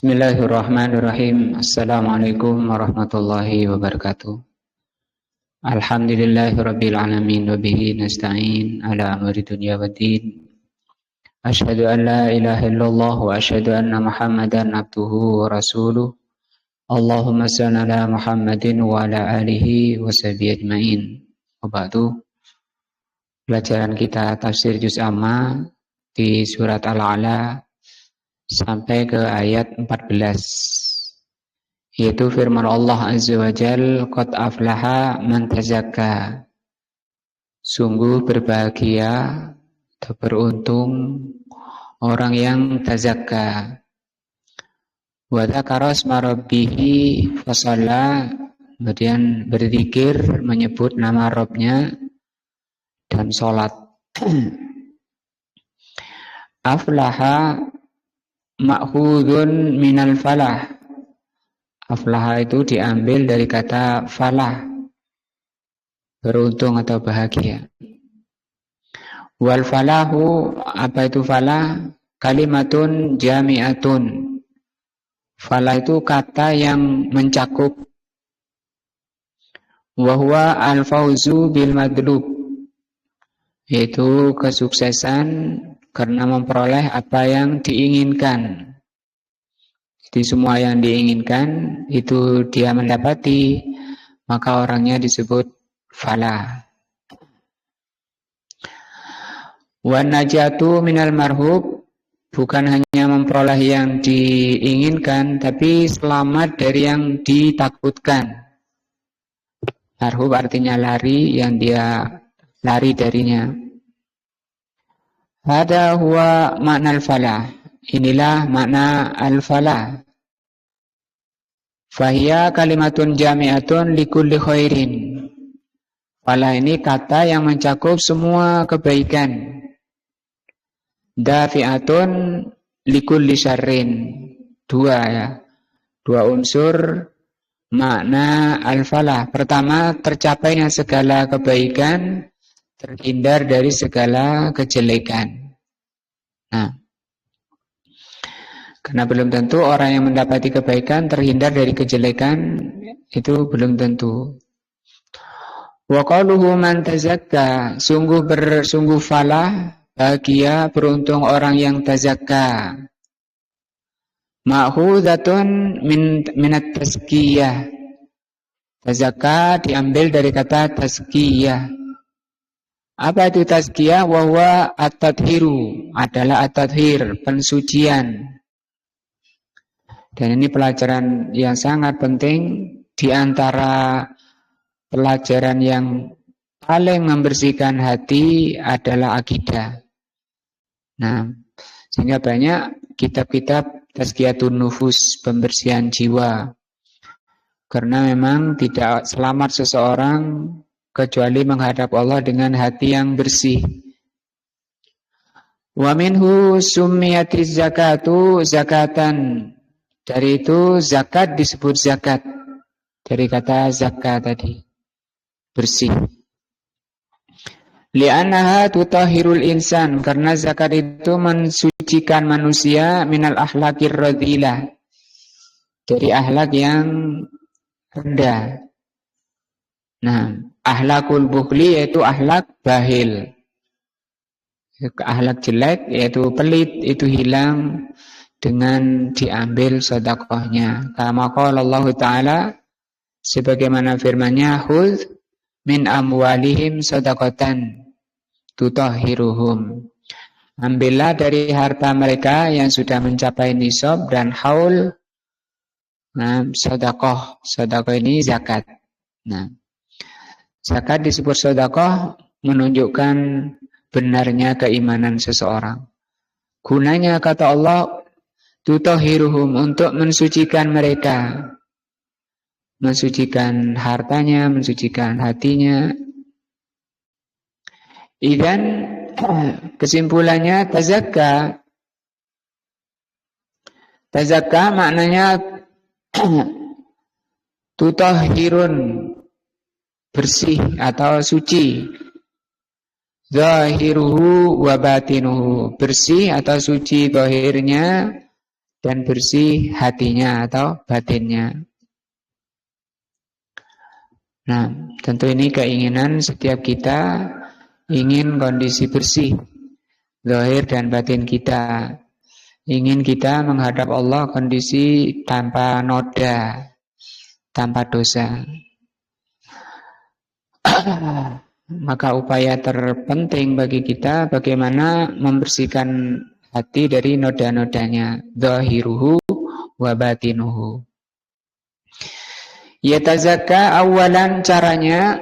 Bismillahirrahmanirrahim. Assalamualaikum warahmatullahi wabarakatuh. Alhamdulillahirabbil alamin wa bihi nasta'in ala amri dunya waddin. Asyhadu an la ilaha illallah wa asyhadu anna Muhammadan abduhu wa rasuluh. Allahumma shalli ala Muhammadin wa ala alihi wa sahbihi ajmain. Wa ba'du. Pelajaran kita tafsir juz amma di surat Al-A'la sampai ke ayat 14, yaitu firman Allah Azza wa Jal, qad aflaha man tazakka, sungguh berbahagia atau beruntung orang yang tazakka, wa dzakara asma rabbih fasalla, kemudian berzikir menyebut nama Rabbnya dan sholat. Aflaha ma'khudun minal falah. Aflaha itu diambil dari kata falah, beruntung atau bahagia. Wal falahu, apa itu falah? Kalimatun jami'atun. Falah itu kata yang mencakup. Wa huwa al-fauzu bil madlub, yaitu kesuksesan karena memperoleh apa yang diinginkan. Jadi semua yang diinginkan itu dia mendapati, maka orangnya disebut falah. Wan najatu minal marhub, bukan hanya memperoleh yang diinginkan, tapi selamat dari yang ditakutkan. Marhub artinya lari, yang dia lari darinya. Hada huwa makna al-falah. Inilah makna al-falah. Fahiya kalimatun jami'atun likulli khairin. Falah ini kata yang mencakup semua kebaikan. Dafi'atun likulli syarrin. Dua unsur makna al-falah. Pertama, tercapainya segala kebaikan, terhindar dari segala kejelekan. Nah, karena belum tentu orang yang mendapati kebaikan terhindar dari kejelekan, itu belum tentu. Wa qaluhu man tazakka, sungguh falah, bahagia, beruntung orang yang tazakka. Ma'khudhatun minat tazkiyah. Tazakka diambil dari kata tazkiyah. Apa itu tazkiyah? Wa huwa at-tadhiru, adalah at-tadhir, pensucian. Dan ini pelajaran yang sangat penting, di antara pelajaran yang paling membersihkan hati adalah akidah. Nah, sehingga banyak kitab-kitab tazkiyatun nufus, pembersihan jiwa. Karena memang tidak selamat seseorang kecuali menghadap Allah dengan hati yang bersih. Wa minhu summiyatiz zakatu zakatan. Dari itu zakat disebut zakat. Dari kata zakat tadi, bersih. Li'annaha tutahhirul insan, karena zakat itu mensucikan manusia minal akhlaqir radhilah, dari akhlak yang rendah. Nah, akhlakul bukhli yaitu akhlak bahil. Akhlak jelek yaitu pelit, itu hilang dengan diambil sedekahnya. Kama qala Allah Ta'ala, sebagaimana firman-Nya, khudz min amwalihim shadaqatan tutahhiruhum. Ambillah dari harta mereka yang sudah mencapai nisab dan haul. Nah, sedekah ini zakat. Nah, zakat disebut sedekah menunjukkan benarnya keimanan seseorang. Gunanya, kata Allah, tutahhiruhum, untuk mensucikan mereka. Mensucikan hartanya, mensucikan hatinya. Idzan, kesimpulannya, tazakka maknanya tutahhirun, bersih atau suci. Zahiruhu wa batinuhu, bersih atau suci zahirnya dan bersih hatinya atau batinnya. Nah, tentu ini keinginan setiap kita, ingin kondisi bersih zahir dan batin kita. Ingin kita menghadap Allah kondisi tanpa noda, tanpa dosa. Maka upaya terpenting bagi kita bagaimana membersihkan hati dari noda-nodanya, zahiruhu wa batinuhu. Yatazakka, awalan caranya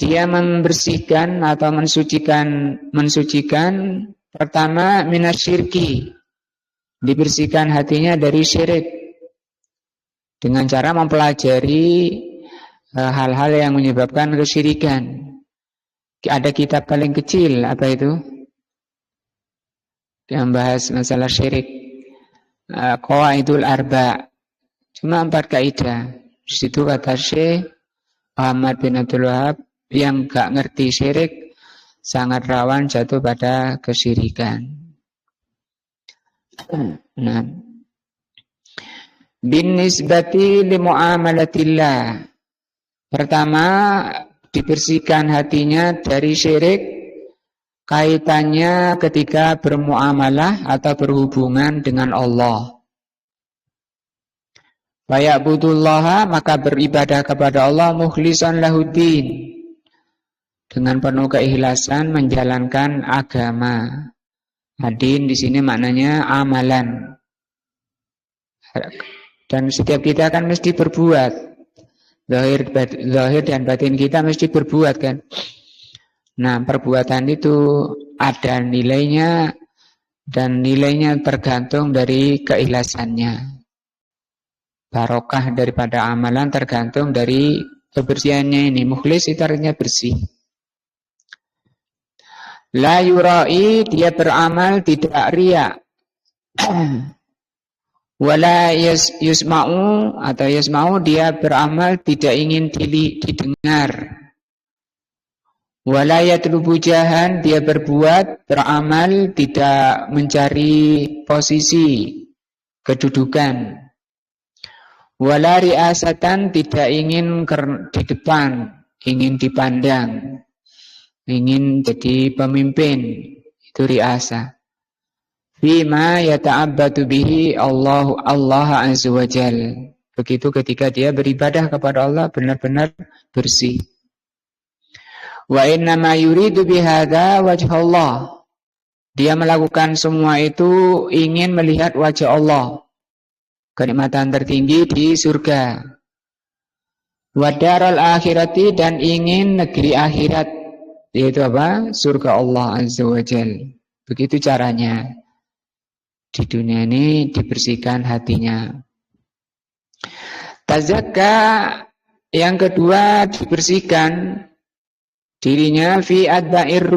dia membersihkan atau mensucikan pertama minasyirki, dibersihkan hatinya dari syirik dengan cara mempelajari hal-hal yang menyebabkan kesyirikan. Ada kitab paling kecil, apa itu? Yang bahas masalah syirik, Qawaidul Arba, cuma 4 kaidah. Di situ kata Syekh Muhammad bin Abdul Wahab, yang gak ngerti syirik sangat rawan jatuh pada kesyirikan. Nah, bin nisbati li muamalatillah, pertama dibersihkan hatinya dari syirik kaitannya ketika bermuamalah atau berhubungan dengan Allah. Faya'budullaha, maka beribadah kepada Allah mukhlishan lahuddin, dengan penuh keikhlasan menjalankan agama. Adin di sini maknanya amalan. Dan setiap kita kan mesti berbuat. Zahir dan batin kita mesti berbuat kan. Nah, perbuatan itu ada nilainya, dan nilainya tergantung dari keikhlasannya. Barokah daripada amalan tergantung dari kebersihannya ini. Mukhlis itu artinya bersih. La yurai, dia beramal tidak riya. Wala yusma'u, atau yusma'u, dia beramal tidak ingin didengar. Wala yatlubu jahan, dia beramal tidak mencari posisi kedudukan. Wala riasatan, tidak ingin di depan, ingin dipandang, ingin jadi pemimpin, itu riasa. Fima yata'abbadu bihi Allah azza wa jal. Begitu ketika dia beribadah kepada Allah benar-benar bersih. Wa innama yuridu bihadza wajha Allah. Dia melakukan semua itu ingin melihat wajah Allah, kenikmatan tertinggi di surga. Wa daral akhirati, dan ingin negeri akhirat, yaitu apa? Surga Allah azza wa jal. Begitu caranya. Di dunia ini dibersihkan hatinya. Tazakka, yang kedua dibersihkan dirinya fi adba'ir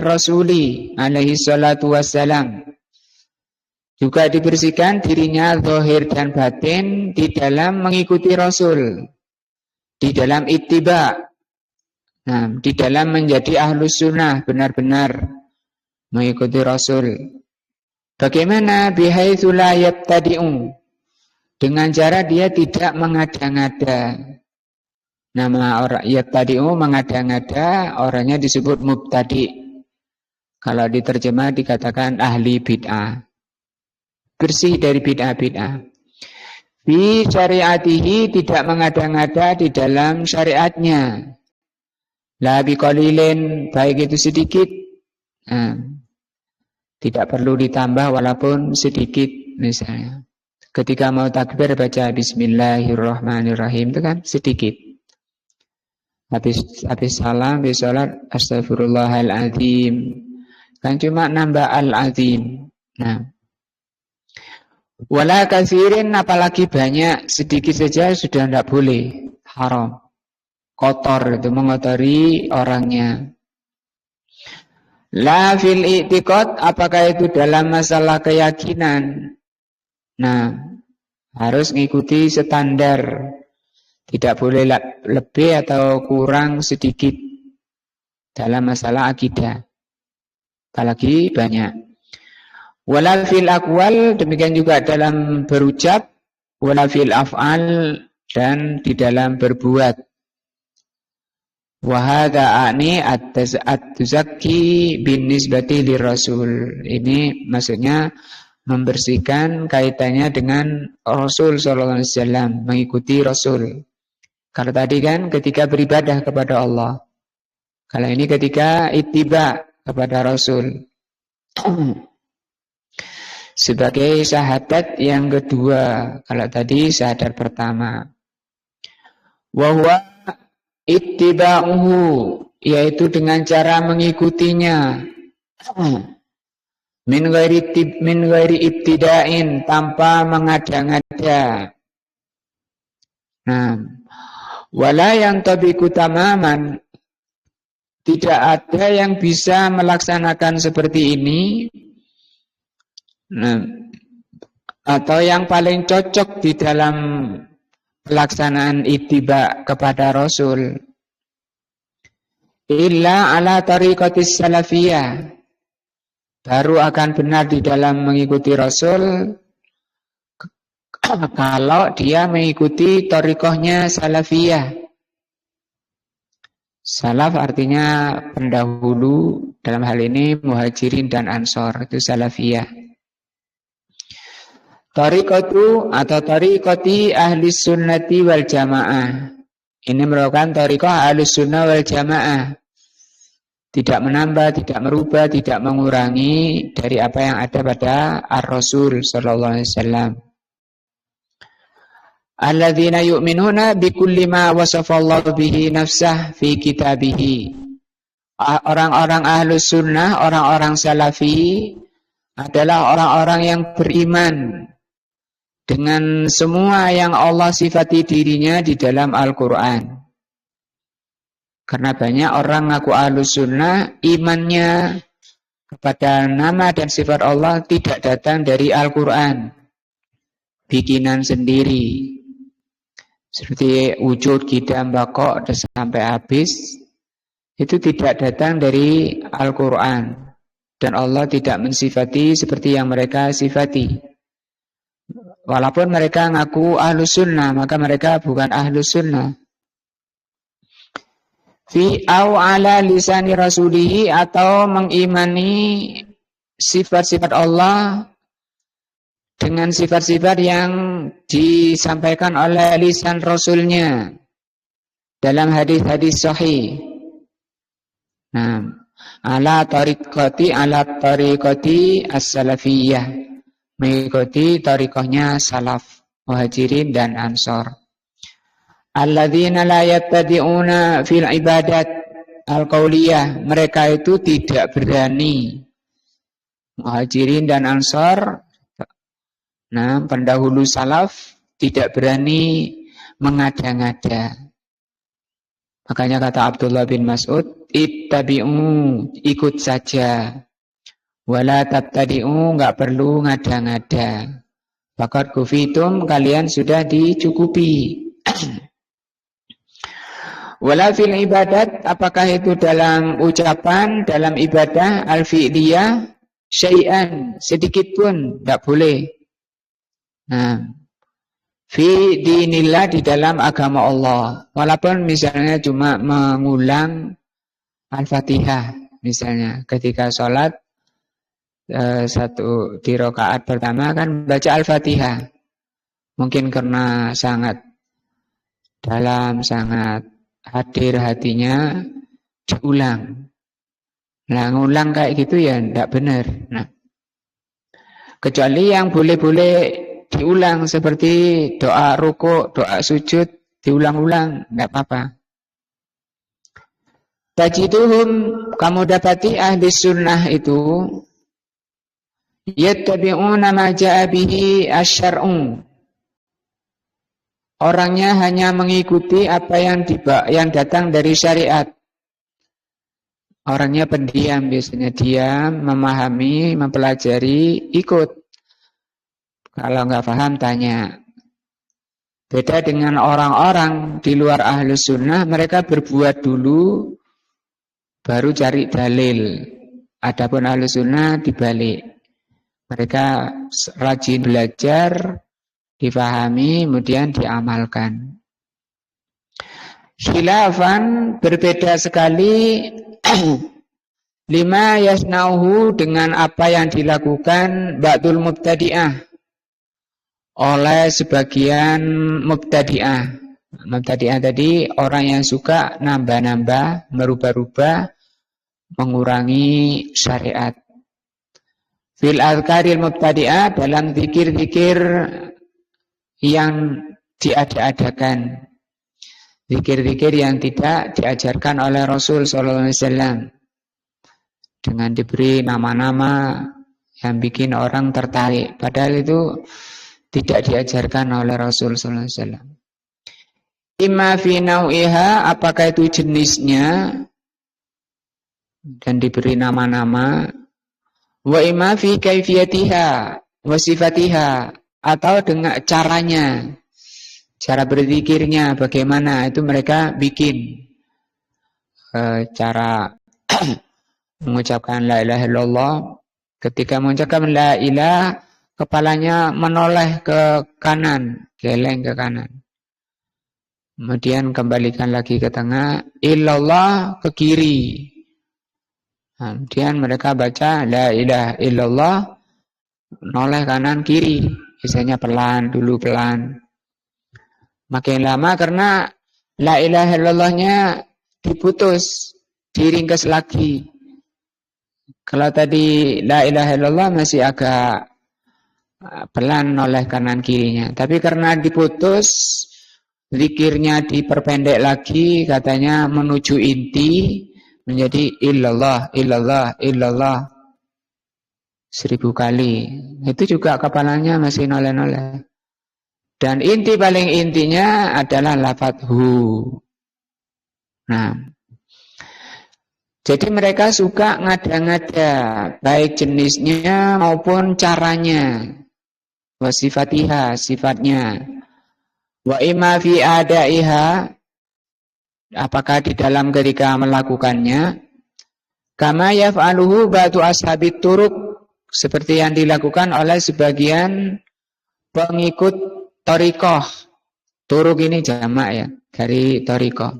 rasuli alaihi salatu wassalam. Juga dibersihkan dirinya zahir dan batin di dalam mengikuti Rasul, di dalam ittiba. Nah, di dalam menjadi ahlus sunnah, benar-benar mengikuti Rasul. Bagaimana? Bihaitsu la yabtadi'u, dengan cara dia tidak mengada-ngada. Nama orang yabtadi'u, mengada-ngada, orangnya disebut mubtadi'. Kalau diterjemah dikatakan ahli bid'ah. Bersih dari bid'ah-bid'ah. Bi syariatihi, tidak mengada-ngada di dalam syariatnya. La biqalilin, baik itu sedikit. Tidak perlu ditambah walaupun sedikit, misalnya. Ketika mau takbir baca bismillahirrahmanirrahim, itu kan sedikit. Habis salam, habis sholat, astagfirullahaladzim. Kan cuma nambah al-azim. Nah. Wala katsirin, apalagi banyak, sedikit saja sudah tidak boleh. Haram. Kotor, itu mengotori orangnya. La fil i'tiqad, apakah itu dalam masalah keyakinan? Nah, harus mengikuti standar. Tidak boleh lebih atau kurang sedikit dalam masalah akidah. Apalagi banyak. Wala fil aqwal, demikian juga dalam berucap, wala fil af'al, dan di dalam berbuat. Wa hadza ani at-tazakki bin nisbati lirrasul. Ini maksudnya membersihkan kaitannya dengan Rasul sallallahu alaihi wasallam, mengikuti Rasul. Kalau tadi kan ketika beribadah kepada Allah. Kalau ini ketika ittiba kepada Rasul. Sebagai syahadat yang kedua. Kalau tadi syahadat pertama. Wa huwa ittiba'uhu, yaitu dengan cara mengikutinya. Min ghairi ibtida'in, tanpa mengada-ngada. Nah, wala yang tabiku tamaman, tidak ada yang bisa melaksanakan seperti ini. Nah, atau yang paling cocok di dalam pelaksanaan ittiba kepada Rasul, illa ala tariqatis salafiyah, baru akan benar di dalam mengikuti Rasul kalau dia mengikuti tariqahnya salafiyah. Salaf artinya pendahulu, dalam hal ini muhajirin dan ansor, itu salafiyah. Tariqatu atau tariqati ahli sunnati wal jamaah. Ini merupakan tariqah ahli sunnah wal jamaah. Tidak menambah, tidak merubah, tidak mengurangi dari apa yang ada pada Ar-Rasul sallallahu alaihi wasallam. Alladzina yu'minuna bikulli ma wasafallahu bihi nafsah fi kitabihi. Orang-orang ahli sunnah, orang-orang salafi adalah orang-orang yang beriman dengan semua yang Allah sifati dirinya di dalam Al-Quran. Karena banyak orang ngaku ahlus sunnah, imannya kepada nama dan sifat Allah tidak datang dari Al-Quran, bikinan sendiri. Seperti wujud, qidam, baqa' sampai habis, itu tidak datang dari Al-Quran. Dan Allah tidak mensifati seperti yang mereka sifati. Walaupun mereka ngaku ahlus sunnah, maka mereka bukan ahlus sunnah. Fi au ala lisani rasulihi, atau mengimani sifat-sifat Allah dengan sifat-sifat yang disampaikan oleh lisan Rasulnya dalam hadis-hadis sahih. Nah, ala tariqati as-salafiyah, mengikuti tariqahnya salaf, muhajirin dan ansor. Alladzina la yattabi'una fil ibadat al-qauliyah, mereka itu tidak berani, muhajirin dan ansor, nah pendahulu salaf tidak berani mengada-ngada. Makanya kata Abdullah bin Mas'ud, ittabi'u, ikut saja. Wala tabtadi'u, enggak perlu ngada-ngada. Faqad kufitum, kalian sudah dicukupi. Wala fil ibadat, apakah itu dalam ucapan, dalam ibadah al-fi'liyah, syai'an, sedikit pun enggak boleh. Nah, fi dinillah, di dalam agama Allah. Walaupun misalnya cuma mengulang Al-Fatihah, misalnya ketika sholat, satu di rakaat pertama kan baca Al-Fatihah, mungkin karena sangat dalam, sangat hadir hatinya, diulang. Nah, ngulang kayak gitu ya tidak benar. Nah, kecuali yang boleh-boleh diulang seperti doa rukuk, doa sujud, diulang-ulang, tidak apa-apa. Tajiduhum, kamu dapati ahli sunnah itu yattabi'una ma ja'a bihi asy-syar'u. Orangnya hanya mengikuti apa yang datang dari syariat. Orangnya pendiam, biasanya diam, memahami, mempelajari, ikut. Kalau enggak paham tanya. Beda dengan orang-orang di luar ahlus sunnah, mereka berbuat dulu baru cari dalil. Adapun ahlus sunnah dibalik. Mereka rajin belajar, difahami, kemudian diamalkan. Khilafan berbeda sekali lima yasnauhu dengan apa yang dilakukan ba'dul mubtadi'ah oleh sebagian mubtadi'ah. Mubtadi'ah tadi orang yang suka nambah-nambah, merubah-rubah, mengurangi syariat. Fil azkaril mubtadi'ah dalam zikir-zikir yang diada-adakan. Zikir-zikir yang tidak diajarkan oleh Rasul sallallahu alaihi wasallam. Dengan diberi nama-nama yang bikin orang tertarik, padahal itu tidak diajarkan oleh Rasul sallallahu alaihi wasallam. Imma fi nau'iha, apakah itu jenisnya dan diberi nama-nama, wa imma fi kaifiyatiha wa sifatiha, atau dengan caranya, cara berzikirnya bagaimana, itu mereka bikin cara mengucapkan la ilaha illallah. Ketika mengucapkan la ilaha, kepalanya menoleh ke kanan, geleng ke kanan. Kemudian kembalikan lagi ke tengah, illallah ke kiri. Kemudian mereka baca la ilaha illallah, noleh kanan kiri. Biasanya pelan, dulu pelan. Makin lama karena la ilaha illallahnya diputus, diringkas lagi. Kalau tadi la ilaha illallah masih agak pelan noleh kanan kirinya. Tapi karena diputus, zikirnya diperpendek lagi, katanya menuju inti, menjadi illallah, illallah, illallah 1000 kali. Itu juga kepalanya masih noleh-noleh. Dan inti paling intinya adalah lafadz hu. Nah, jadi mereka suka ngada-ngada, baik jenisnya maupun caranya. Wa sifatiha, sifatnya. Wa imma fi adaiha, apakah di dalam ketika melakukannya. Kama yaf'aluhu ba'du ashabit turuq, seperti yang dilakukan oleh sebagian pengikut thariqah. Turuq ini jamak ya, dari thariqah.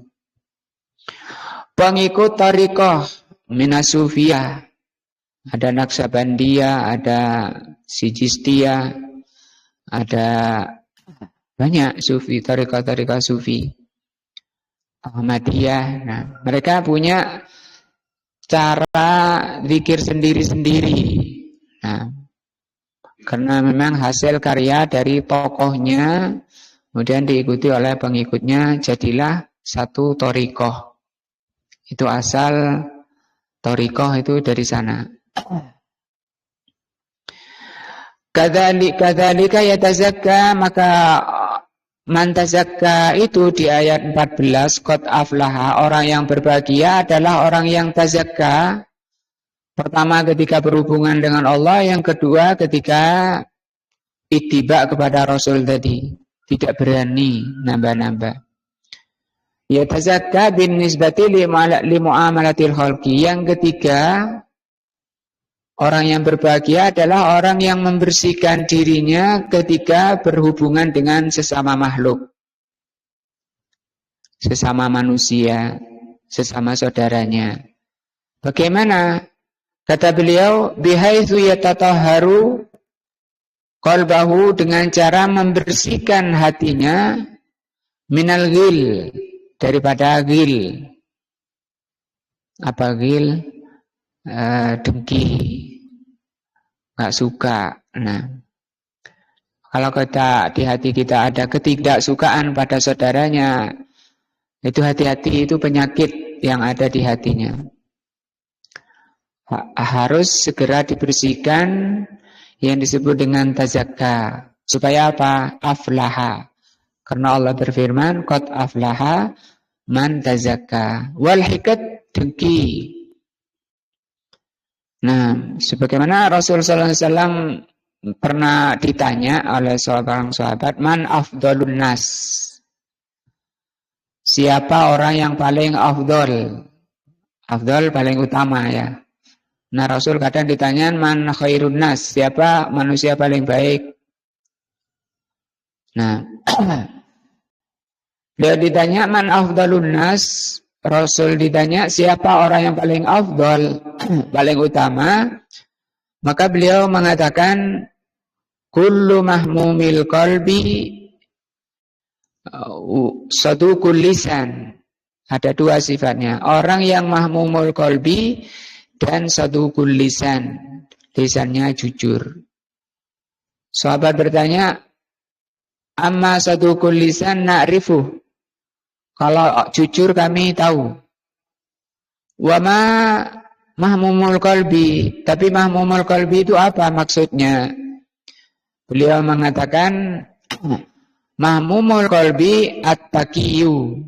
Pengikut thariqah minasufiyah, ada Naksabandiyah, ada Sijistiyah, ada banyak sufi, thariqah sufi, Ahmadiyah. Nah, mereka punya cara zikir sendiri-sendiri. Nah, karena memang hasil karya dari tokohnya, kemudian diikuti oleh pengikutnya, jadilah satu thariqah. Itu asal thariqah itu dari sana. Kadzalika yatazakka, maka man tazakka itu di ayat 14, qad aflaha, orang yang berbahagia adalah orang yang tazakka. Pertama ketika berhubungan dengan Allah, yang kedua ketika ittiba kepada Rasul tadi, tidak berani nambah-nambah. Ya tazakka bin nisbati li muamalatil khalqi. Yang ketiga, orang yang berbahagia adalah orang yang membersihkan dirinya ketika berhubungan dengan sesama makhluk, sesama manusia, sesama saudaranya. Bagaimana? Kata beliau, bihaitsu yatatahharu qalbahu, dengan cara membersihkan hatinya, minal ghil, daripada ghil. Apa ghil? Dengki, nggak suka. Nah, kalau kita di hati kita ada ketidaksukaan pada saudaranya, itu hati-hati, itu penyakit yang ada di hatinya. Harus segera dibersihkan, yang disebut dengan tazakka. Supaya apa? Aflaha. Karena Allah berfirman, qad aflaha man tazakka. Wal hikat, dengki. Nah, sebagaimana Rasul sallallahu alaihi wasallam pernah ditanya oleh seorang sahabat, man afdalun nas? Siapa orang yang paling afdal? Afdal paling utama ya. Nah, Rasul kadang ditanya, man khairun nas, siapa manusia paling baik? Nah, dia ditanya man afdalun nas, Rasul ditanya siapa orang yang paling afdal, paling utama, maka beliau mengatakan kullu mahmumil qalbi saduqul lisan. Ada dua sifatnya. Orang yang mahmumul qalbi dan saduqul lisan. Lisannya jujur. Sahabat bertanya, amma saduqul lisan na'rifu. Kalau jujur kami tahu. Wa ma mahmumul qalbi. Tapi mahmumul qalbi itu apa maksudnya? Beliau mengatakan mahmumul qalbi at-taqiyyu.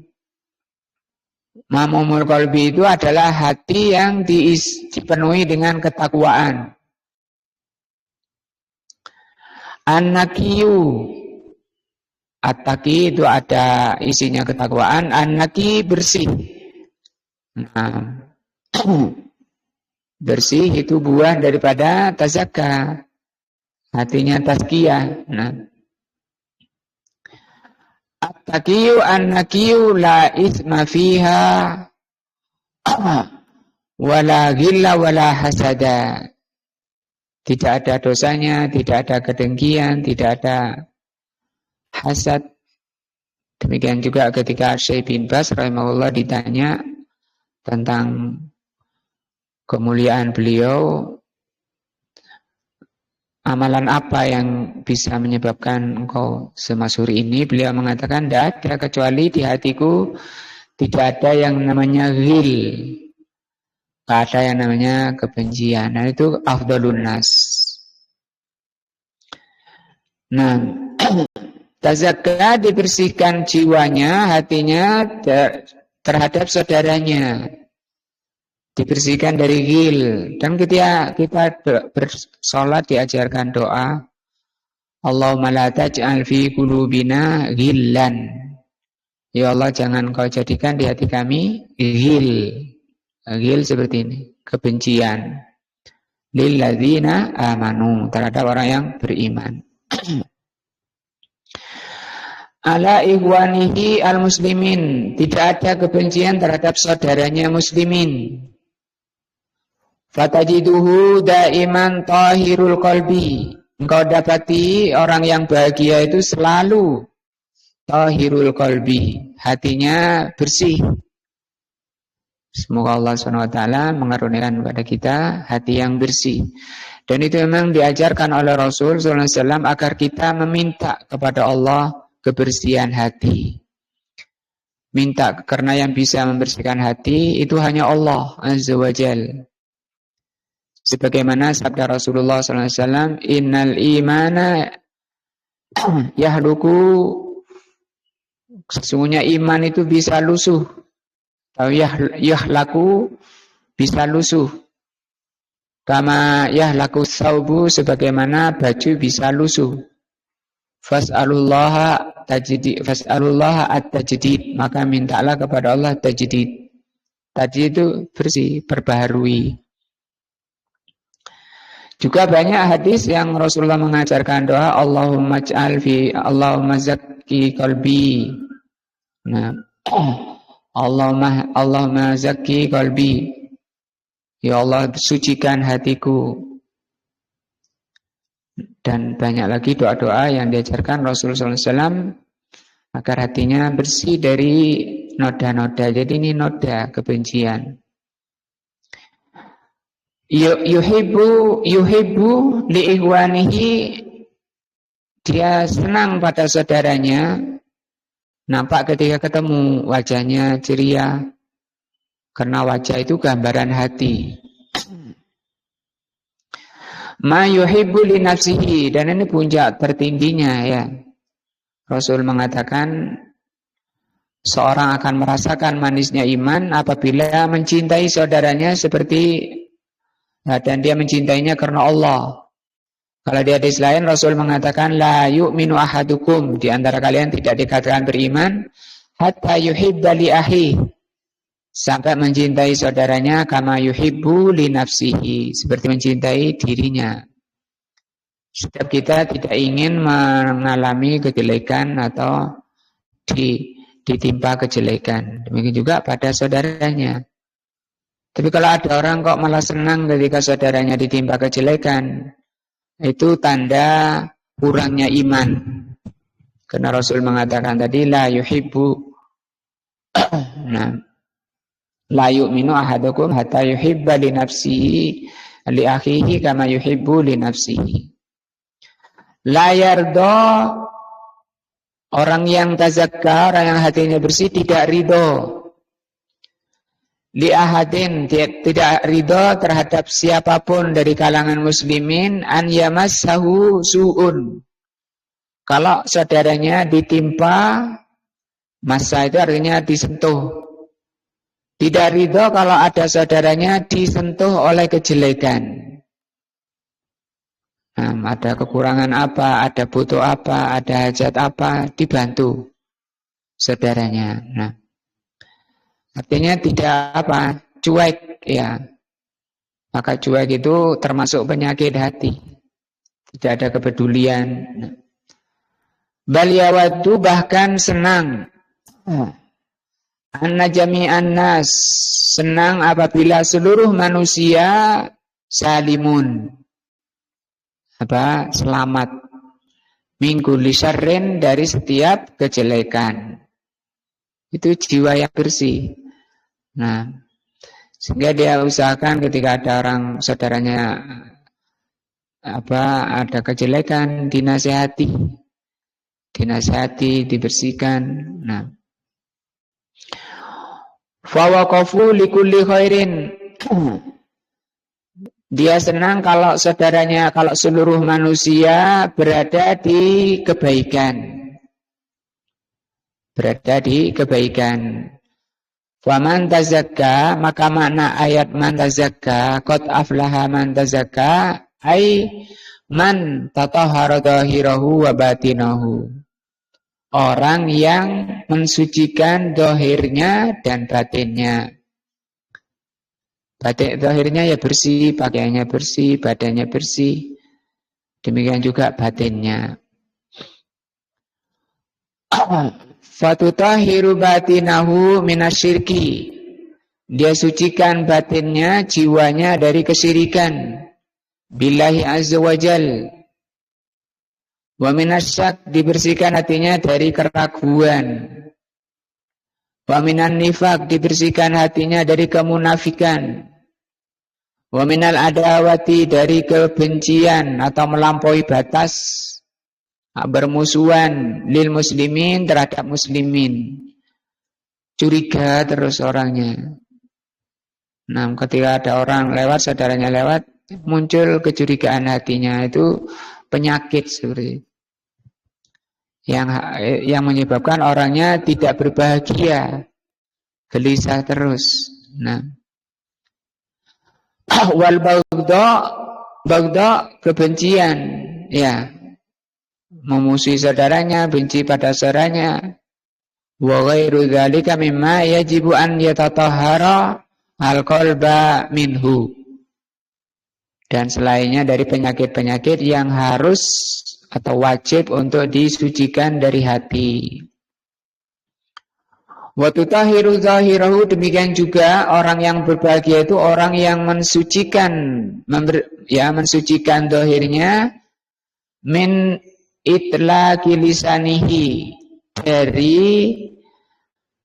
Mahmumul qalbi itu adalah hati yang dipenuhi dengan ketakwaan. An-naqiyyu. At-taqi itu ada isinya ketakwaan, an-naqi bersih. Nah, bersih itu buah daripada tazakka. Hatinya tazkiyah. Nah, at-taqiyyu an-naqiyyu la itsma fiha wala ghilla wala hasada. Tidak ada dosanya, tidak ada kedengkian, tidak ada hasad. Demikian juga ketika Syekh bin Baz rahimahullah ditanya tentang kemuliaan beliau, amalan apa yang bisa menyebabkan engkau semasyhur ini? Beliau mengatakan, tidak ada kecuali di hatiku tidak ada yang namanya ghil, tidak ada yang namanya kebencian. Nah, itu afdalun nas. Nah, tazakka dibersihkan jiwanya, hatinya terhadap saudaranya. Dibersihkan dari ghil. Dan ketika kita bersolat diajarkan doa, Allahumma la taj'al fi qulubina ghillan. Ya Allah, jangan kau jadikan di hati kami ghil. Ghil seperti ini, kebencian. Lilladzina amanu, terhadap orang yang beriman. Ala ikhwanihi al-muslimin, tidak ada kebencian terhadap saudaranya muslimin. Fatajiduhu daiman tahirul qalbi. Engkau dapati orang yang bahagia itu selalu tahirul qalbi, hatinya bersih. Semoga Allah SWT mengaruniakan kepada kita hati yang bersih. Dan itu memang diajarkan oleh Rasul SAW agar kita meminta kepada Allah kebersihan hati. Minta, karena yang bisa membersihkan hati itu hanya Allah Azza wa Jalla. Sebagaimana sabda Rasulullah SAW, innal imana yahluku, sesungguhnya iman itu bisa lusuh, atau yahlaku, bisa lusuh. Kama yahlaku thawbu, sebagaimana baju bisa lusuh. Fas'alullaha at-tajdid, maka mintalah kepada Allah tajdid. Tajdid itu bersih, perbaharui. Juga banyak hadis yang Rasulullah mengajarkan doa Allahumma zakki qalbi. Nah, Allahumma zakki qalbi. Ya Allah, sucikan hatiku. Dan banyak lagi doa-doa yang diajarkan Rasulullah SAW agar hatinya bersih dari noda-noda. Jadi ini noda kebencian. Yuhibbu li ikhwanihi, dia senang pada saudaranya. Nampak ketika ketemu wajahnya ceria, karena wajah itu gambaran hati. Ma yuhibbu li nafsihi, dan ini puncak tertingginya ya. Rasul mengatakan seorang akan merasakan manisnya iman apabila mencintai saudaranya seperti, dan dia mencintainya karena Allah. Kalau di hadis lain Rasul mengatakan la yu'minu ahadukum, di antara kalian tidak dikatakan beriman hatta yuhibba li akhi, sampai mencintai saudaranya kama yuhibbu li nafsihi, seperti mencintai dirinya. Setiap kita tidak ingin mengalami kejelekan atau ditimpa kejelekan. Demikian juga pada saudaranya. Tapi kalau ada orang kok malah senang ketika saudaranya ditimpa kejelekan, itu tanda kurangnya iman. Karena Rasul mengatakan tadi la yuhibbu nah, la yu'minu ahadukum hatta yuhibba li nafsihi li akhihi kama yuhibbu li nafsihi. La yardo, orang yang tazakka, orang yang hatinya bersih tidak ridho. Li ahadin, tidak ridho terhadap siapapun dari kalangan muslimin an yamassahu su'un. Kalau saudaranya ditimpa, massa itu artinya disentuh. Tidak ridho kalau ada saudaranya disentuh oleh kejelekan. Ada kekurangan apa, ada butuh apa, ada hajat apa, dibantu saudaranya. Nah, artinya tidak apa, cuek ya. Maka cuek itu termasuk penyakit hati. Tidak ada kepedulian. Nah. Bal yawaddu, bahkan senang. Anna jami'an nas, senang apabila seluruh manusia salimun, selamat, min kulli syarrin, dari setiap kejelekan. Itu jiwa yang bersih. Nah, sehingga dia usahakan ketika ada orang saudaranya ada kejelekan, dinasihati, dibersihkan. Nah, fawaqafu likulli khairin, dia senang kalau saudaranya, kalau seluruh manusia berada di kebaikan. Berada di kebaikan. Wa man tazakka, maka makna ayat man tazakka, qad aflaha man tazakka, ai man tatahhara dhahirahu wa batinahu. Orang yang mensucikan dohirnya dan batinnya. Batin dohirnya ya bersih, pakaiannya bersih, badannya bersih. Demikian juga batinnya. Fatutahiru batinahu minasyirki. Dia sucikan batinnya, jiwanya dari kesyirikan. Billahi azza wa jal. Wa minasyak, dibersihkan hatinya dari keraguan. Wa minan nifaq, dibersihkan hatinya dari kemunafikan. Wa minal adawati, dari kebencian atau melampaui batas, bermusuhan lil muslimin, terhadap muslimin. Curiga terus orangnya. Nah, ketika ada orang lewat, saudaranya lewat, muncul kecurigaan hatinya, itu penyakit seperti itu. Yang menyebabkan orangnya tidak berbahagia, gelisah terus. Nah, wal baghdha, kebencian, ya, memusuhi saudaranya, benci pada saudaranya. Wa ghairu dzalika mimma yajibu an yatatahhara al-qalba minhu. Dan selainnya dari penyakit-penyakit yang harus atau wajib untuk disucikan dari hati. Wa tutahiru zahirahu, demikian juga orang yang berbahagia itu orang yang mensucikan, mensucikan zahirnya, min itlaqi lisanihi, dari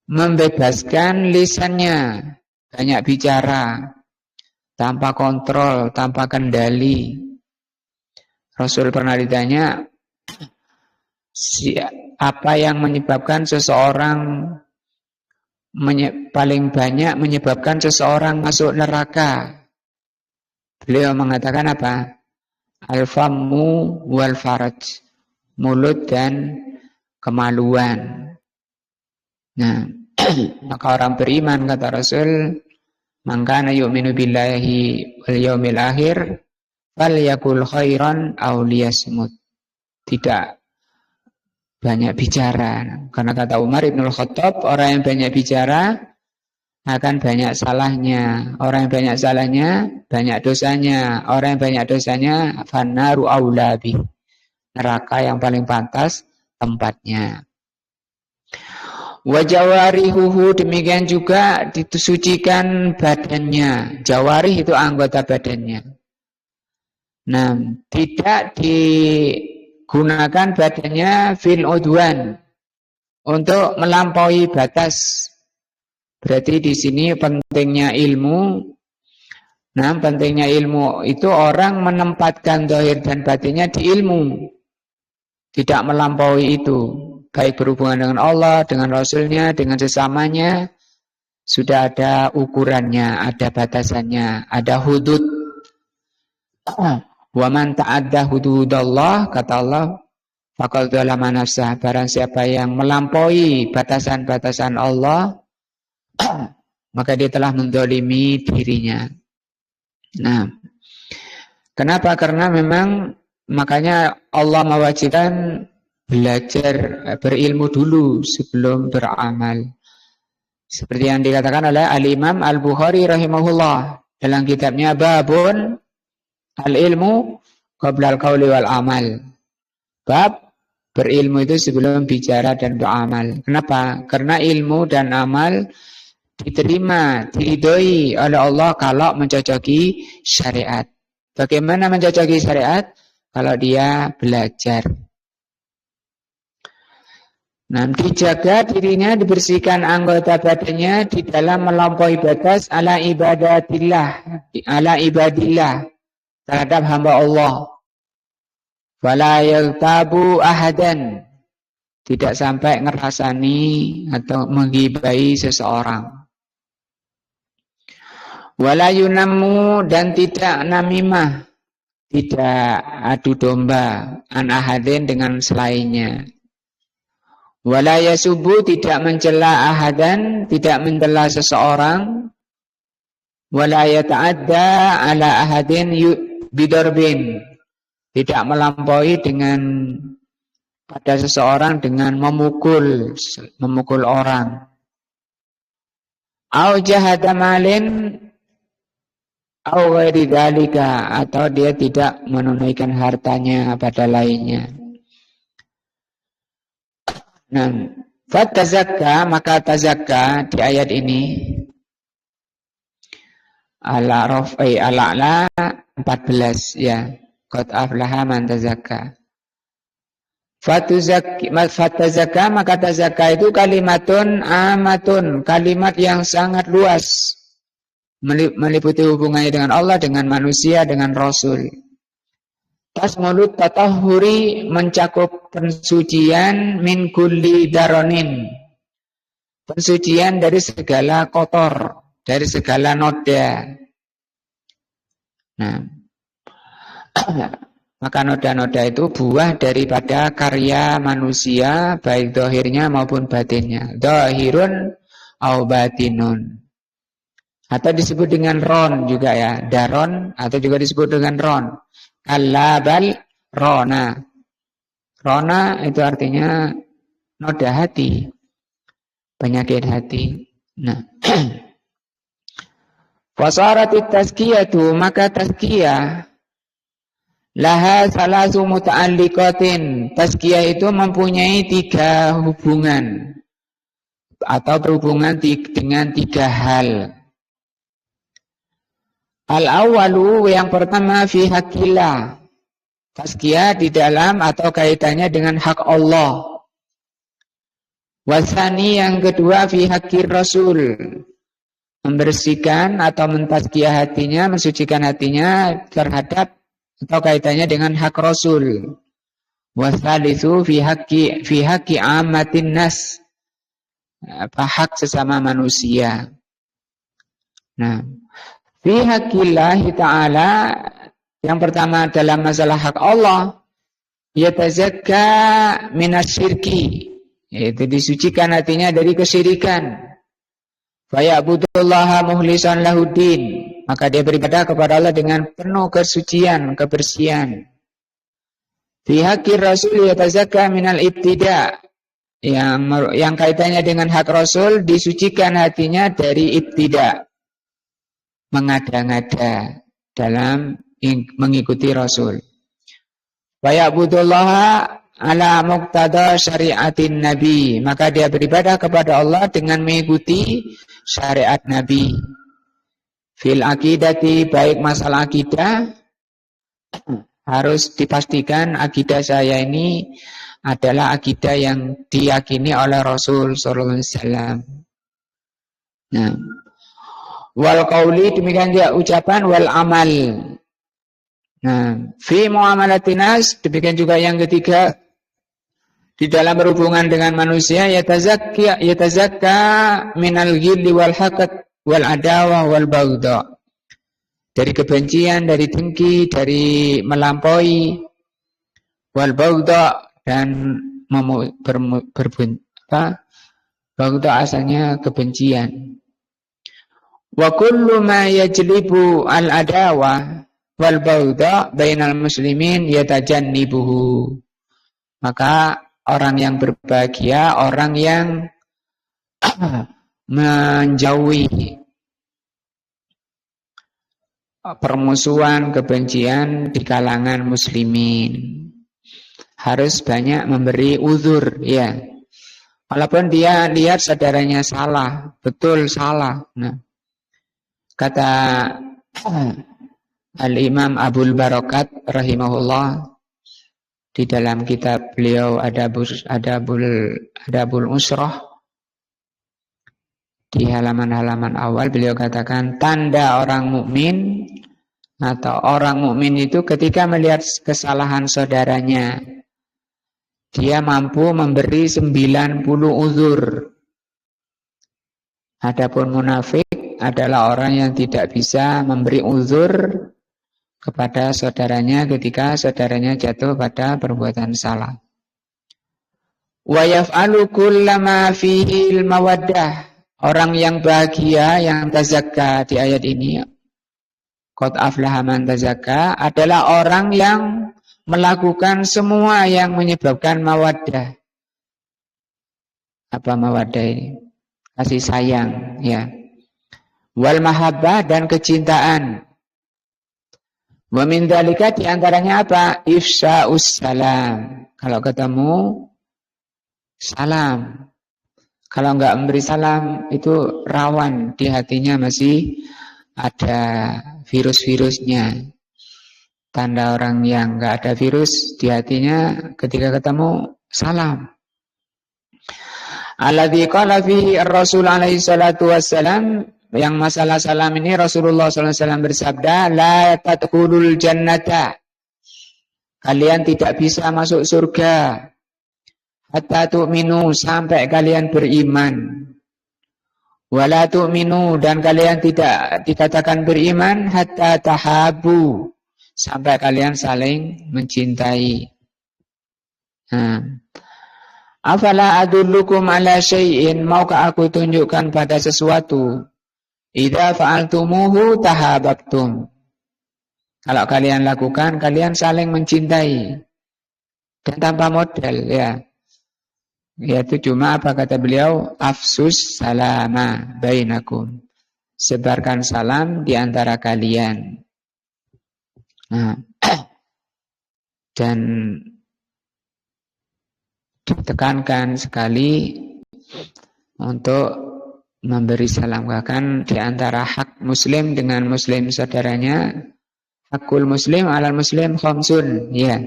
membebaskan lisannya, banyak bicara, tanpa kontrol, tanpa kendali. Rasul pernah ditanya, apa yang menyebabkan seseorang, paling banyak menyebabkan seseorang masuk neraka? Beliau mengatakan apa? Al-fammu wal faraj, mulut dan kemaluan. Nah, maka orang beriman, kata Rasul, man kana yu'minu billahi wal yaumil akhir falyakul khairan aw liyasmut. Tidak banyak bicara. Karena kata Umar Ibn Khattab, orang yang banyak bicara akan banyak salahnya. Orang yang banyak salahnya, banyak dosanya. Orang yang banyak dosanya, fannaru aula bih. Neraka yang paling pantas tempatnya. Wa jawarihuhu, demikian juga disucikan badannya. Jawarih itu anggota badannya. Nah, tidak digunakan badannya fil udwan untuk melampaui batas. Berarti di sini pentingnya ilmu. Nah, pentingnya ilmu itu orang menempatkan zahir dan batinnya di ilmu. Tidak melampaui itu. Baik berhubungan dengan Allah, dengan Rasulnya, dengan sesamanya. Sudah ada ukurannya, ada batasannya, ada hudud. Wa man ta'adda hududallah, kata Allah, faqad dzalama nafsah. Barang siapa yang melampaui batasan-batasan Allah, maka dia telah mendolimi dirinya. Nah, kenapa? Karena memang makanya Allah mewajibkan belajar berilmu dulu sebelum beramal. Seperti yang dikatakan oleh Al-Imam Al-Bukhari rahimahullah dalam kitabnya Babun Al-Ilmu Qabla Al-Qawli Wal Amal. Bab berilmu itu sebelum bicara dan beramal. Kenapa? Karena ilmu dan amal diterima, diridhoi oleh Allah kalau mencocoki syariat. Bagaimana mencocoki syariat? Kalau dia belajar. Nah, dijaga dirinya, dibersihkan anggota badannya di dalam melampaui batas ala ibadillah terhadap hamba Allah. Wala yaltabu ahadan, tidak sampai ngerasani atau menggibai seseorang. Wala yunamu, dan tidak namimah, tidak adu domba an ahadin dengan selainnya. Wala yasubu, tidak mencela ahadan, tidak mencela seseorang. Wala yata'adda ala ahadin bidarbin, tidak melampaui dengan pada seseorang dengan memukul orang. Au jahada malin au ghairi dzalika, atau dia tidak menunaikan hartanya pada lainnya. Nah, fatazakka, maka tazakka di ayat ini ala raf'i ala 14 ya. Qad aflaha man tazakka. Fatazakka, maka tazakka itu kalimatun amatun, kalimat yang sangat luas, meliputi hubungannya dengan Allah, dengan manusia, dengan Rasul. Tasmulut tatahuri, mencakup pensucian min kulli daronin, pensucian dari segala kotor, dari segala noda. Nah, maka noda-noda itu buah daripada karya manusia, baik zahirnya maupun batinnya. Zahirun au batinun. Atau disebut dengan ron juga ya, daron, atau juga disebut dengan ron. Kalabal rona. Rona itu artinya noda hati, penyakit hati. Nah, fasaratit tazkiyatu, maka tazkiyah laha salasu muta'alliqatin. Tazkiyah itu mempunyai 3 hubungan atau berhubungan dengan 3 hal. Al-awwalu, yang pertama fi haqqillah. Tazkiyah di dalam atau kaitannya dengan hak Allah. Wasani, yang kedua fi haqqir Rasul. Membersihkan atau mentazkiyah hatinya, mensucikan hatinya terhadap atau kaitannya dengan hak Rasul. Wasalitsu fi haqqi ammatin nas. Hak sesama manusia. Nah, fi haqqillahi ta'ala, yang pertama dalam masalah hak Allah, yatazakka minasyirki, yaitu disucikan hatinya dari kesyirikan. Faya'budullaha mukhlishan lahuddin, maka dia beribadah kepada Allah dengan penuh kesucian, kebersihan. Fi haqqir rasul yatazakka minal ibtida', yang kaitannya dengan hak Rasul, disucikan hatinya dari ibtidak, mengada-ngada dalam mengikuti Rasul. Wa ya'budullaha ala muqtada syariatin Nabi, maka dia beribadah kepada Allah dengan mengikuti syariat Nabi. Fil akidati, baik masalah akidah, harus dipastikan akidah saya ini adalah akidah yang diyakini oleh Rasul sallallahu alaihi wasallam. Nah, wal qauli, demikian dia ucapan, wal amal. Nah, fi muamalatinas, demikian juga yang ketiga, di dalam berhubungan dengan manusia, yatazakka minal ghilli wal haqad wal adawa wal baghdha. Dari kebencian, dari dengki, dari melampaui, wal baghdha, dan baghdha asalnya kebencian. Wa kullu ma yajlibu al adawa wal baghdha bainal muslimin yatajannibuhu. Maka orang yang berbahagia, orang yang menjauhi permusuhan, kebencian di kalangan muslimin. Harus banyak memberi uzur, ya. Walaupun dia lihat saudaranya salah, betul salah. Nah, kata Al-Imam Abul Barakat rahimahullah di dalam kitab beliau Adabul Usrah, di halaman-halaman awal beliau katakan, tanda orang mukmin atau orang mukmin itu ketika melihat kesalahan saudaranya, dia mampu memberi 90 uzur. Adapun munafik adalah orang yang tidak bisa memberi uzur kepada saudaranya ketika saudaranya jatuh pada perbuatan salah. Wa yaf'alu kullama fihi al-mawaddah. Orang yang bahagia, yang tazakka di ayat ini, qad aflaha man tazakka, adalah orang yang melakukan semua yang menyebabkan mawaddah. Apa mawaddah ini? Kasih sayang, ya. Wal mahabbah, dan kecintaan. Wa min dzalika, di antaranya apa? Ifsya'us salam. Kalau ketemu, salam. Kalau enggak memberi salam, itu rawan di hatinya masih ada virus-virusnya. Tanda orang yang enggak ada virus di hatinya ketika ketemu, salam. Alladzi qala fihi ar-Rasul alaihi salatu wassalam, yang masalah salam ini Rasulullah sallallahu alaihi wasallam bersabda, la tadkhulul jannata, kalian tidak bisa masuk surga, hatta tu'minu, sampai kalian beriman, wala tu'minu, dan kalian tidak dikatakan beriman, hatta tahabu, sampai kalian saling mencintai. Afala adullukum ala syai'in, maukah aku tunjukkan pada sesuatu, idza fa'altumuhu tahabbtum, kalau kalian lakukan, kalian saling mencintai. Dan tanpa model, ya. Yaitu cuma apa kata beliau, afsus salama bainakum, sebarkan salam di antara kalian. Nah, dan ditekankan sekali untuk memberi salam, bahkan di antara hak muslim dengan muslim saudaranya, hakul muslim alal muslim khamsun, ya.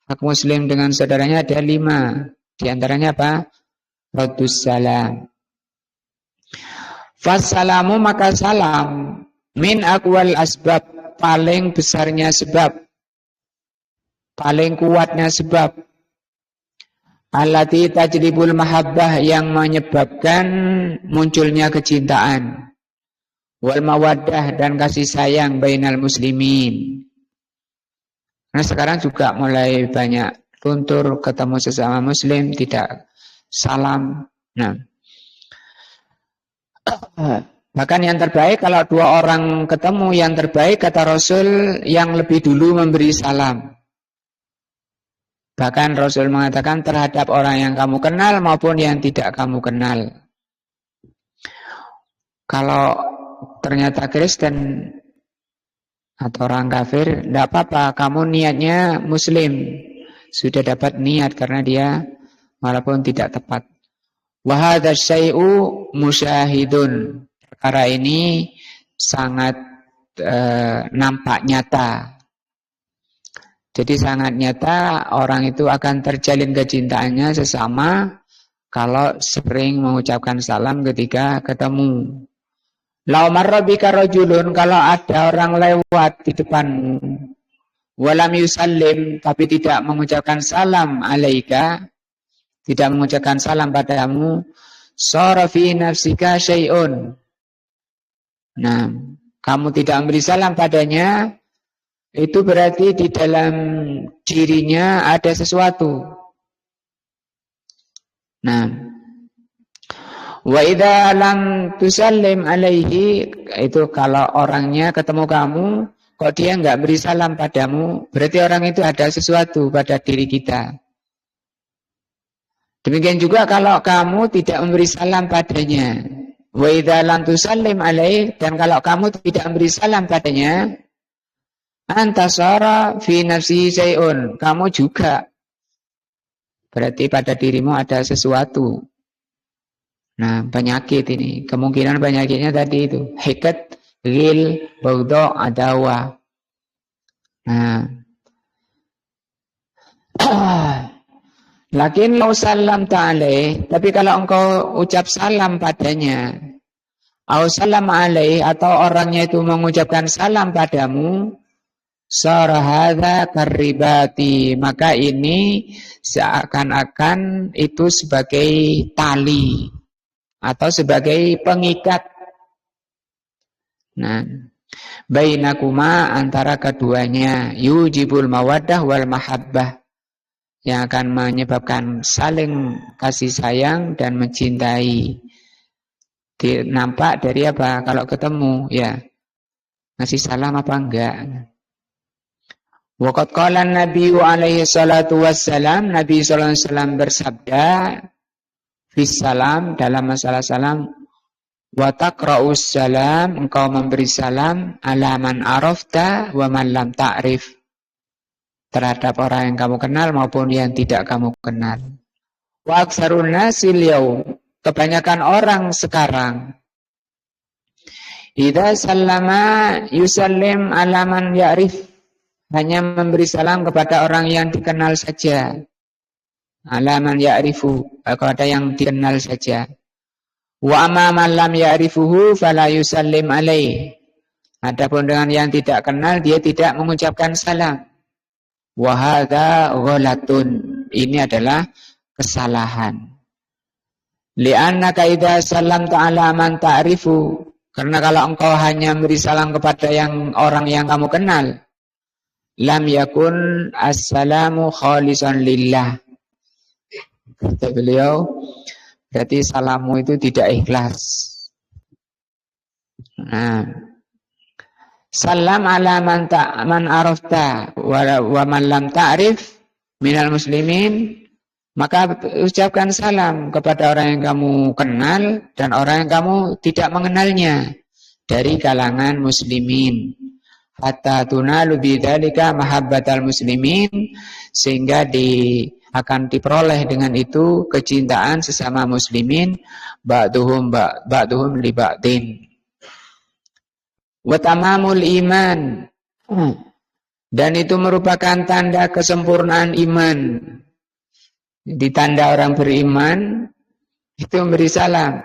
Hak muslim dengan saudaranya ada 5. Di antaranya apa? Raddus salam. Fassalamu, maka salam, min aqwal asbab, paling besarnya sebab, paling kuatnya sebab, allati tajlibul mahabbah, yang menyebabkan munculnya kecintaan, wal mawaddah, dan kasih sayang bainal muslimin. Nah, sekarang juga mulai banyak luntur ketemu sesama muslim tidak salam. Nah, bahkan yang terbaik kalau 2 orang ketemu, yang terbaik kata Rasul yang lebih dulu memberi salam. Bahkan Rasul mengatakan terhadap orang yang kamu kenal maupun yang tidak kamu kenal. Kalau ternyata Kristen atau orang kafir, tidak apa-apa, kamu niatnya Muslim. Sudah dapat niat karena dia walaupun tidak tepat. Wa hadza syai'u musyahidun. Perkara ini sangat nampak nyata. Jadi sangat nyata orang itu akan terjalin kecintaannya sesama kalau sering mengucapkan salam ketika ketemu. Lau marra bika rajulun, kalau ada orang lewat di depanmu, walam yusallim, tapi tidak mengucapkan salam alaika, tidak mengucapkan salam padamu, sara fi nafsika syai'un. Nah, kamu tidak memberi salam padanya, itu berarti di dalam dirinya ada sesuatu. Nah, wa idza lam tusallim alaihi, itu kalau orangnya ketemu kamu kok dia enggak beri salam padamu, berarti orang itu ada sesuatu pada diri kita. Demikian juga kalau kamu tidak memberi salam padanya. Wa idza lam tusallim alaihi, dan kalau kamu tidak memberi salam padanya, antasara fi nafsi syai'un, kamu juga berarti pada dirimu ada sesuatu. Nah, penyakit ini, kemungkinan penyakitnya tadi itu hikat, ghil, baghdha, adawa. Nah, lakin lau salam ta'alaih, tapi kalau engkau ucap salam padanya, au salam alaih, atau orangnya itu mengucapkan salam padamu, sarahadha karibati, maka ini seakan-akan itu sebagai tali atau sebagai pengikat. Nah, bainakuma, antara keduanya, yujibul mawaddah wal mahabbah, yang akan menyebabkan saling kasih sayang dan mencintai. Nampak dari apa? Kalau ketemu, ya ngasih salam apa enggak? Waqad qala Nabi alaihi salatu wassalam, Nabi sallallahu alaihi wasallam bersabda fi salam, dalam masalah salam, wa taqra'us salam, engkau memberi salam ala man arafta wa man lam ta'rif, terhadap orang yang kamu kenal maupun yang tidak kamu kenal. Wa aktsarun nasil yaum, kebanyakan orang sekarang, idza sallama yusallim ala man ya'rif, hanya memberi salam kepada orang yang dikenal saja. Alaman ya'rifu, kepada yang dikenal saja. Wa amma man lam ya'rifuhu fala yusallim alaih. Adapun dengan yang tidak kenal, dia tidak mengucapkan salam. Wa hadza ghalatun, ini adalah kesalahan. Li'annaka idza sallamta ala man ta'rifu, karena kalau engkau hanya memberi salam kepada orang yang kamu kenal, lam yakun assalamu khalisan lillah, kata beliau, berarti salammu itu tidak ikhlas. Nah, salam ala man arafta wa man lam ta'rif minal muslimin, maka ucapkan salam kepada orang yang kamu kenal dan orang yang kamu tidak mengenalnya dari kalangan muslimin. Hatta tunalu bidzalika mahabbatal muslimin, sehingga akan diperoleh dengan itu kecintaan sesama muslimin, ba'duhum li ba'din. Wa tamamul iman, dan itu merupakan tanda kesempurnaan iman. Ditanda orang beriman itu memberi salam.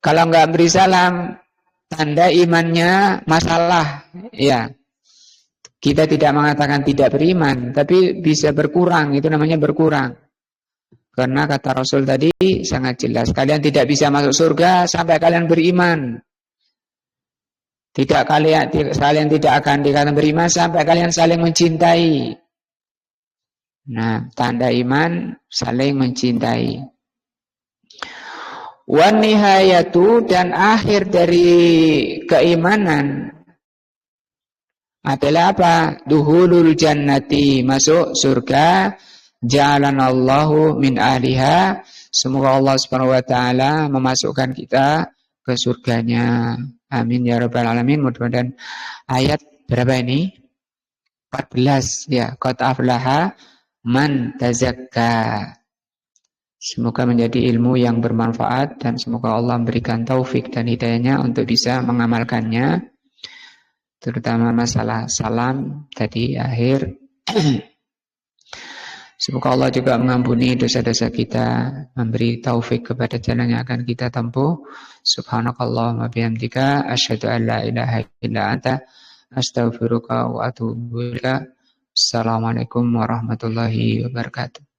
Kalau enggak beri salam, tanda imannya masalah, ya. Kita tidak mengatakan tidak beriman, tapi bisa berkurang, itu namanya berkurang. Karena kata Rasul tadi sangat jelas, kalian tidak bisa masuk surga sampai kalian beriman. Kalian tidak akan dikatakan beriman sampai kalian saling mencintai. Nah, tanda iman saling mencintai. Wan nihayatu, dan akhir dari keimanan adalah apa? Duhulul jannati, masuk surga Ja'alanallahu min ahliha. Semoga Allah Subhanahu wa taala memasukkan kita ke surganya. Amin ya rabbal alamin. Mudah-mudahan ayat berapa ini? 14 ya. Qad aflaha man tazakka. Semoga menjadi ilmu yang bermanfaat dan semoga Allah memberikan taufik dan hidayahnya untuk bisa mengamalkannya, terutama masalah salam tadi akhir. Semoga Allah juga mengampuni dosa-dosa kita, memberi taufik kepada jalan yang akan kita tempuh. Subhanakallahumma bihamdika asyhadu an la ilaha illa anta astaghfiruka wa atubu ilaik. Assalamualaikum warahmatullahi wabarakatuh.